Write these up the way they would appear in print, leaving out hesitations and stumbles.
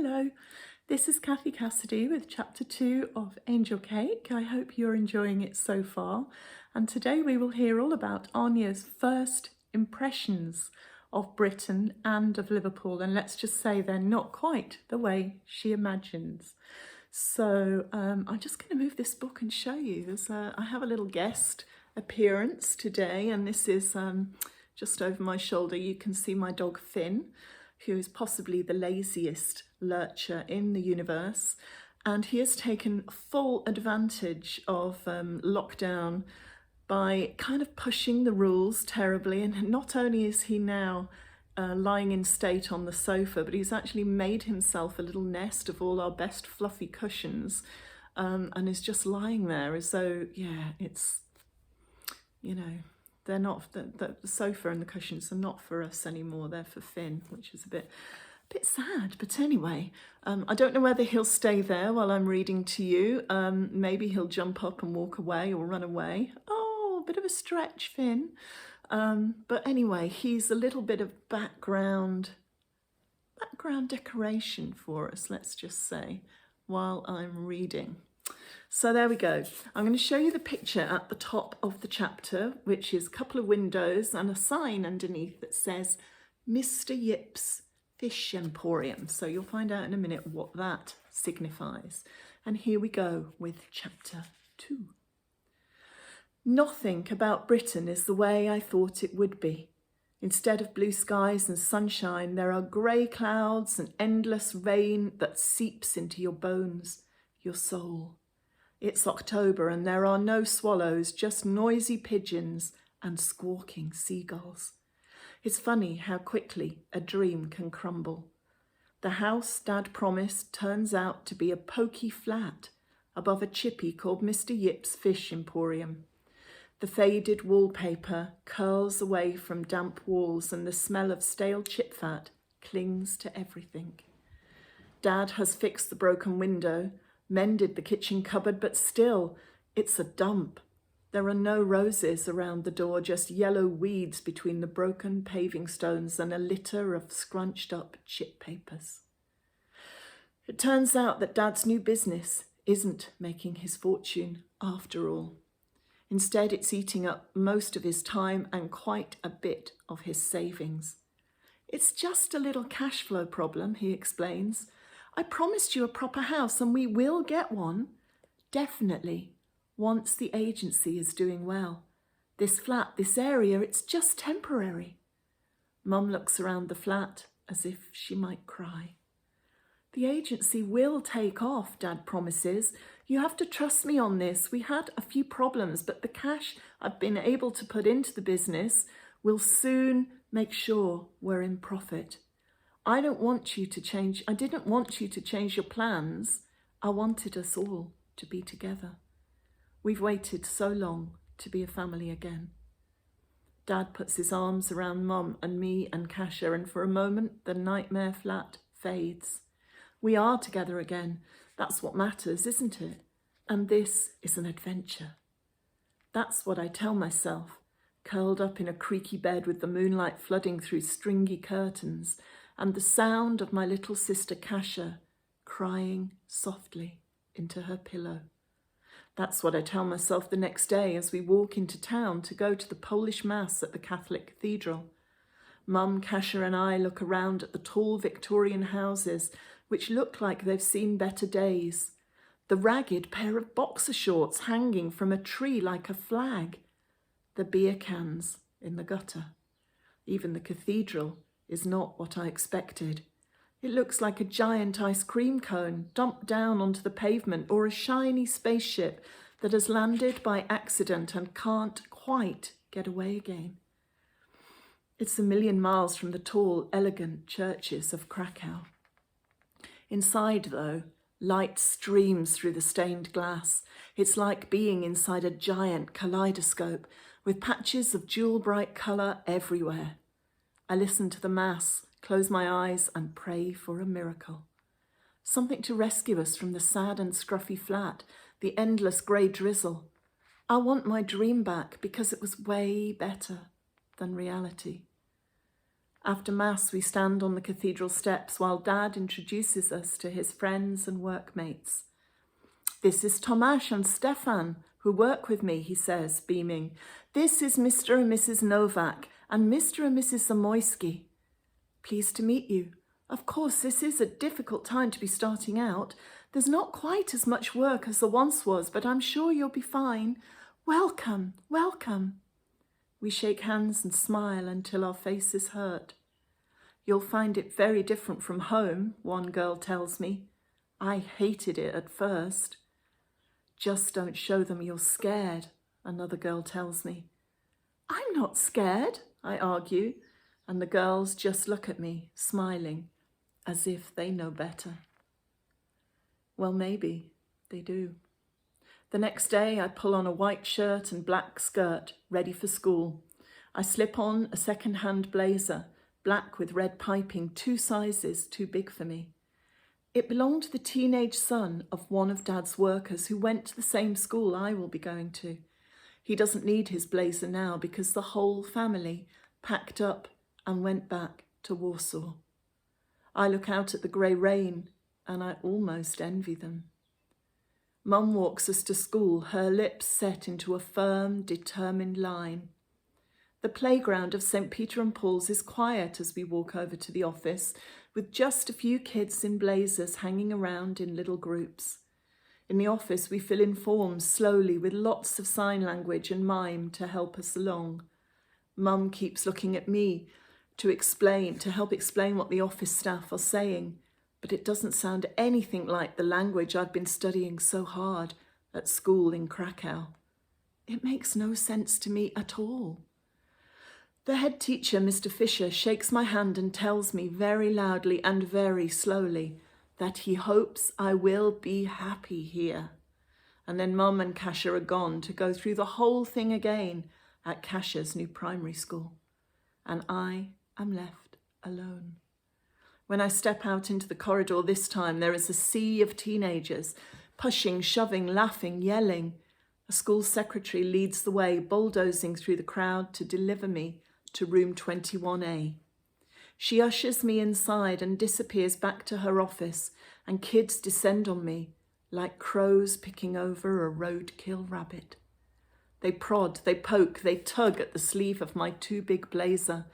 Hello, this is Cathy Cassidy with chapter 2 of Angel Cake. I hope you're enjoying it so far. And today we will hear all about Anya's first impressions of Britain and of Liverpool. And let's just say they're not quite the way she imagines. So I'm just going to move this book and show you. I have a little guest appearance today, and this is just over my shoulder. You can see my dog Finn, who is possibly the laziest lurcher in the universe, and he has taken full advantage of lockdown by kind of pushing the rules terribly. And not only is he now lying in state on the sofa, but he's actually made himself a little nest of all our best fluffy cushions, and is just lying there as though, yeah, it's, you know, they're not, the sofa and the cushions are not for us anymore, they're for Finn, which is a bit sad. But anyway, I don't know whether he'll stay there while I'm reading to you. Maybe he'll jump up and walk away or run away. Oh, a bit of a stretch, Finn. But anyway, he's a little bit of background decoration for us, let's just say, while I'm reading. So there we go. I'm going to show you the picture at the top of the chapter, which is a couple of windows and a sign underneath that says Mr. Yip's Fish Emporium. So you'll find out in a minute what that signifies. And here we go with chapter 2. Nothing about Britain is the way I thought it would be. Instead of blue skies and sunshine, there are grey clouds and endless rain that seeps into your bones, your soul. It's October and there are no swallows, just noisy pigeons and squawking seagulls. It's funny how quickly a dream can crumble. The house Dad promised turns out to be a poky flat above a chippy called Mr. Yip's Fish Emporium. The faded wallpaper curls away from damp walls and the smell of stale chip fat clings to everything. Dad has fixed the broken window, mended the kitchen cupboard, but still, it's a dump. There are no roses around the door, just yellow weeds between the broken paving stones and a litter of scrunched up chip papers. It turns out that Dad's new business isn't making his fortune after all. Instead, it's eating up most of his time and quite a bit of his savings. It's just a little cash flow problem, he explains. I promised you a proper house and we will get one. Definitely, once the agency is doing well. This flat, this area, it's just temporary. Mum looks around the flat as if she might cry. The agency will take off, Dad promises. You have to trust me on this. We had a few problems, but the cash I've been able to put into the business will soon make sure we're in profit. I didn't want you to change your plans. I wanted us all to be together. We've waited so long to be a family again. Dad puts his arms around Mum and me and Kasia, and for a moment the nightmare flat fades. We are together again. That's what matters, isn't it? And this is an adventure. That's what I tell myself, curled up in a creaky bed with the moonlight flooding through stringy curtains, and the sound of my little sister Kasia crying softly into her pillow. That's what I tell myself the next day as we walk into town to go to the Polish Mass at the Catholic Cathedral. Mum, Kasia and I look around at the tall Victorian houses which look like they've seen better days. The ragged pair of boxer shorts hanging from a tree like a flag. The beer cans in the gutter. Even the cathedral is not what I expected. It looks like a giant ice cream cone dumped down onto the pavement, or a shiny spaceship that has landed by accident and can't quite get away again. It's a million miles from the tall, elegant churches of Krakow. Inside, though, light streams through the stained glass. It's like being inside a giant kaleidoscope with patches of jewel-bright colour everywhere. I listen to the Mass, close my eyes and pray for a miracle. Something to rescue us from the sad and scruffy flat, the endless grey drizzle. I want my dream back because it was way better than reality. After Mass, we stand on the cathedral steps while Dad introduces us to his friends and workmates. "This is Tomasz and Stefan, who work with me," he says, beaming. "This is Mr. and Mrs. Novak and Mr. and Mrs. Zamoyski. Pleased to meet you. Of course, this is a difficult time to be starting out. There's not quite as much work as there once was, but I'm sure you'll be fine. Welcome, welcome." We shake hands and smile until our faces hurt. "You'll find it very different from home," one girl tells me. I hated it at first. "Just don't show them you're scared," another girl tells me. "I'm not scared," I argue, and the girls just look at me, smiling, as if they know better. Well, maybe they do. The next day, I pull on a white shirt and black skirt, ready for school. I slip on a second-hand blazer, black with red piping, 2 sizes too big for me. It belonged to the teenage son of one of Dad's workers who went to the same school I will be going to. He doesn't need his blazer now because the whole family packed up and went back to Warsaw. I look out at the grey rain and I almost envy them. Mum walks us to school, her lips set into a firm, determined line. The playground of St. Peter and Paul's is quiet as we walk over to the office, with just a few kids in blazers hanging around in little groups. In the office, we fill in forms slowly with lots of sign language and mime to help us along. Mum keeps looking at me to help explain what the office staff are saying, but it doesn't sound anything like the language I've been studying so hard at school in Krakow. It makes no sense to me at all. The head teacher, Mr. Fisher, shakes my hand and tells me very loudly and very slowly that he hopes I will be happy here. And then Mum and Kasia are gone to go through the whole thing again at Kasia's new primary school. And I am left alone. When I step out into the corridor this time, there is a sea of teenagers, pushing, shoving, laughing, yelling. A school secretary leads the way, bulldozing through the crowd to deliver me to room 21A. She ushers me inside and disappears back to her office, and kids descend on me like crows picking over a roadkill rabbit. They prod, they poke, they tug at the sleeve of my too big blazer,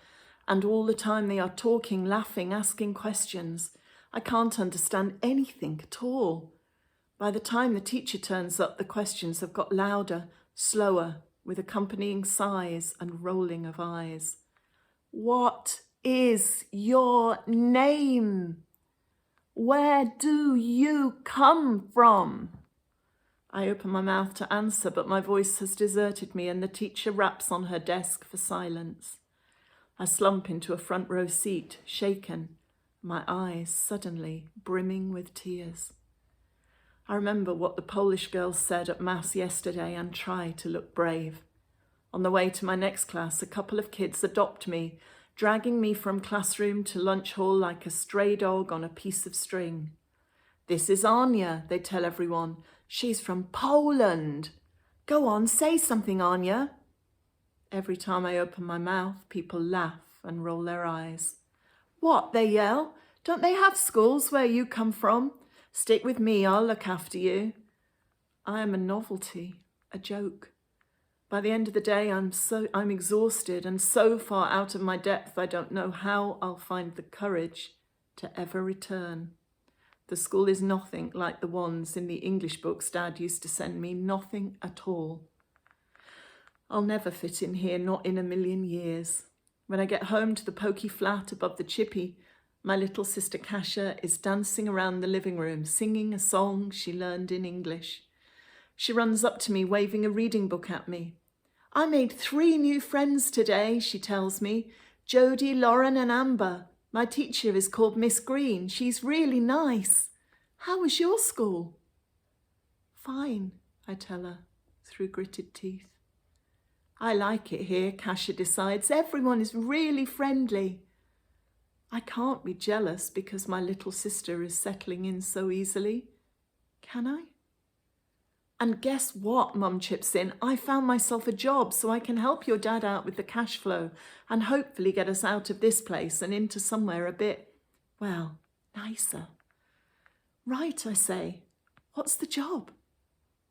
and all the time they are talking, laughing, asking questions. I can't understand anything at all. By the time the teacher turns up, the questions have got louder, slower, with accompanying sighs and rolling of eyes. "What is your name? Where do you come from?" I open my mouth to answer, but my voice has deserted me and the teacher raps on her desk for silence. I slump into a front row seat, shaken, my eyes suddenly brimming with tears. I remember what the Polish girl said at Mass yesterday and try to look brave. On the way to my next class, a couple of kids adopt me, dragging me from classroom to lunch hall like a stray dog on a piece of string. "This is Anya," they tell everyone. "She's from Poland. Go on, say something, Anya." Every time I open my mouth, people laugh and roll their eyes. "What?" they yell. "Don't they have schools where you come from? Stick with me, I'll look after you." I am a novelty, a joke. By the end of the day, I'm exhausted and so far out of my depth I don't know how I'll find the courage to ever return. The school is nothing like the ones in the English books Dad used to send me, nothing at all. I'll never fit in here, not in a million years. When I get home to the pokey flat above the chippy, my little sister Kasia is dancing around the living room, singing a song she learned in English. She runs up to me, waving a reading book at me. "I made 3 new friends today," she tells me. "Jodie, Lauren and Amber. My teacher is called Miss Green. She's really nice. How was your school?" "Fine," I tell her, through gritted teeth. "I like it here," Kasia decides. "Everyone is really friendly." I can't be jealous because my little sister is settling in so easily. Can I? And guess what, Mum chips in, I found myself a job so I can help your dad out with the cash flow and hopefully get us out of this place and into somewhere a bit, well, nicer. Right, I say. What's the job?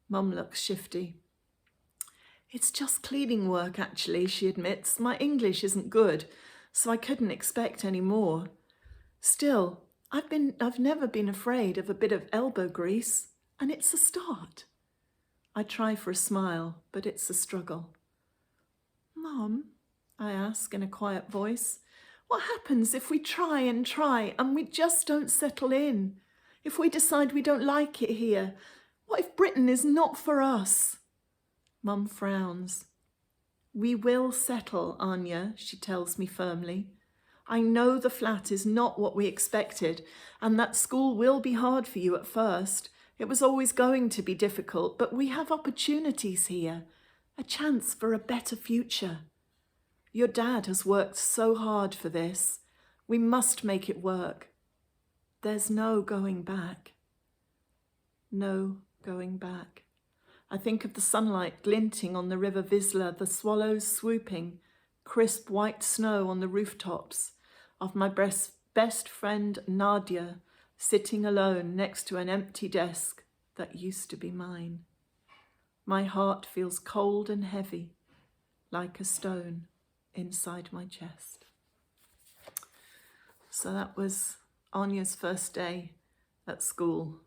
Mum looks shifty. It's just cleaning work, actually, she admits. My English isn't good, so I couldn't expect any more. Still, I've never been afraid of a bit of elbow grease, and it's a start. I try for a smile, but it's a struggle. Mum, I ask in a quiet voice, what happens if we try and we just don't settle in? If we decide we don't like it here? What if Britain is not for us? Mum frowns. We will settle, Anya, she tells me firmly. I know the flat is not what we expected, and that school will be hard for you at first. It was always going to be difficult, but we have opportunities here, a chance for a better future. Your dad has worked so hard for this. We must make it work. There's no going back. No going back. I think of the sunlight glinting on the river Vizsla, the swallows swooping, crisp white snow on the rooftops, of my best friend Nadia sitting alone next to an empty desk that used to be mine. My heart feels cold and heavy, like a stone inside my chest. So that was Anya's first day at school,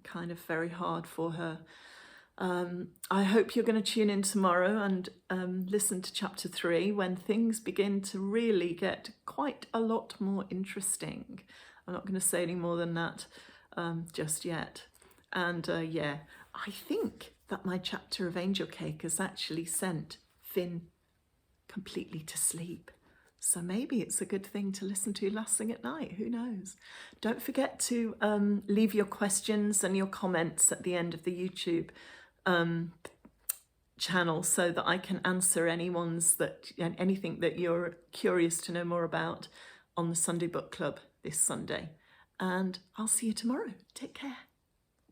kind of very hard for her. I hope you're going to tune in tomorrow and listen to chapter 3 when things begin to really get quite a lot more interesting. I'm not going to say any more than that just yet. And yeah, I think that my chapter of Angel Cake has actually sent Finn completely to sleep. So maybe it's a good thing to listen to last thing at night. Who knows? Don't forget to leave your questions and your comments at the end of the YouTube channel so that I can answer anything that you're curious to know more about on the Sunday Book Club this Sunday. And I'll see you tomorrow. Take care.